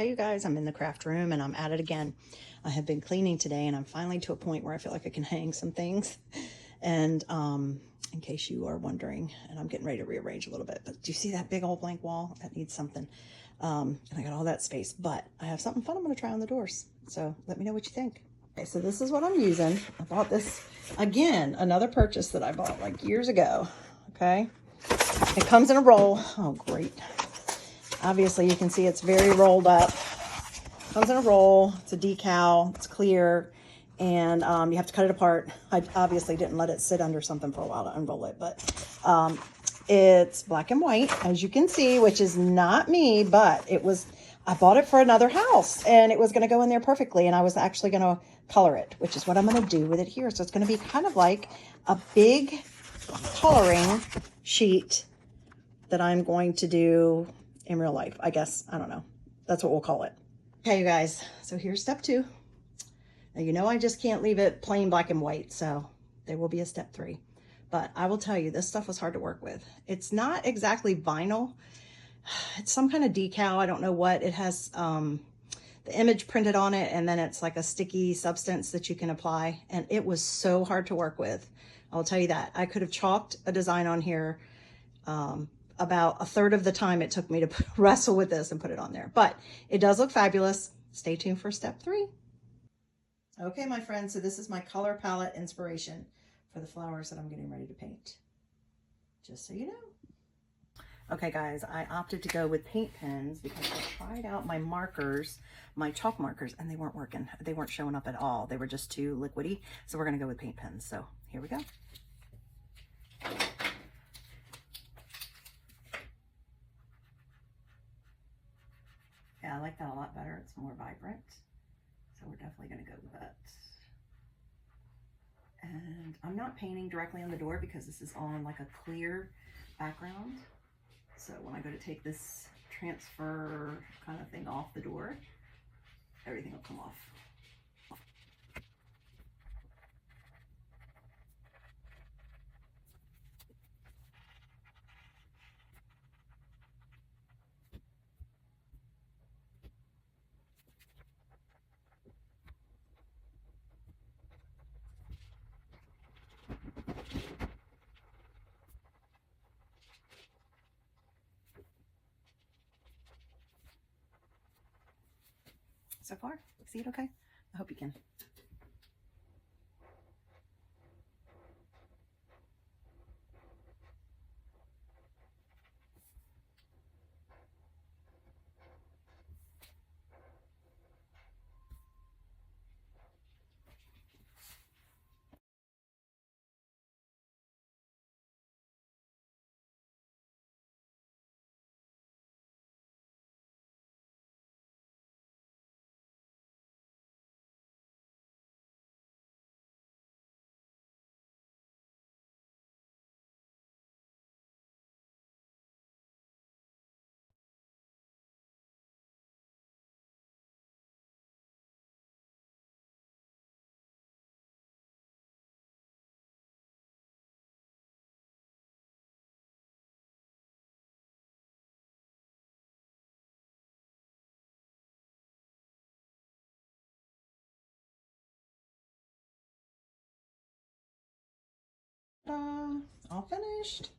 Hey you guys, I'm in the craft room and I'm at it again. I have been cleaning today and I'm finally to a point where I feel like I can hang some things. And in case you are wondering, and I'm getting ready to rearrange a little bit, but do you see that big old blank wall? That needs something. And I got all that space, but I have something fun I'm going to try on the doors. So let me know what you think. Okay, so this is what I'm using. I bought this, again, another purchase that I bought like years ago. Okay. It comes in a roll. Oh, great. Obviously, you can see it's very rolled up. Comes in a roll. It's a decal. It's clear. And you have to cut it apart. I obviously didn't let it sit under something for a while to unroll it. But it's black and white, as you can see, which is not me. But it was, I bought it for another house. And it was going to go in there perfectly. And I was actually going to color it, which is what I'm going to do with it here. So it's going to be kind of like a big coloring sheet that I'm going to do in real life, I guess. I don't know. That's what we'll call it. Okay, you guys. So here's step 2. Now, you know, I just can't leave it plain black and white. So there will be a step 3. But I will tell you, this stuff was hard to work with. It's not exactly vinyl. It's some kind of decal. I don't know what. It has the image printed on it. And then it's like a sticky substance that you can apply. And it was so hard to work with. I'll tell you that. I could have chalked a design on here about a third of the time it took me to wrestle with this and put it on there. But it does look fabulous. Stay tuned for step 3. Okay, my friends, so this is my color palette inspiration for the flowers that I'm getting ready to paint. Just so you know. Okay, guys, I opted to go with paint pens because I tried out my markers, my chalk markers, and they weren't working. They weren't showing up at all. They were just too liquidy. So we're going to go with paint pens. So here we go. Yeah, I like that a lot better. It's more vibrant. So we're definitely going to go with that. And I'm not painting directly on the door because this is on like a clear background. So when I go to take this transfer kind of thing off the door, everything will come off. So far, see it okay? I hope you can. All finished.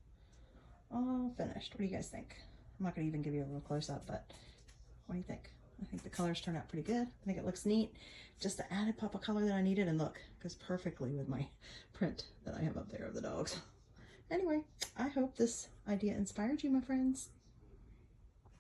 All finished. What do you guys think? I'm not going to even give you a real close-up, but what do you think? I think the colors turned out pretty good. I think it looks neat. Just the added pop of color that I needed, and look, goes perfectly with my print that I have up there of the dogs. Anyway, I hope this idea inspired you, my friends.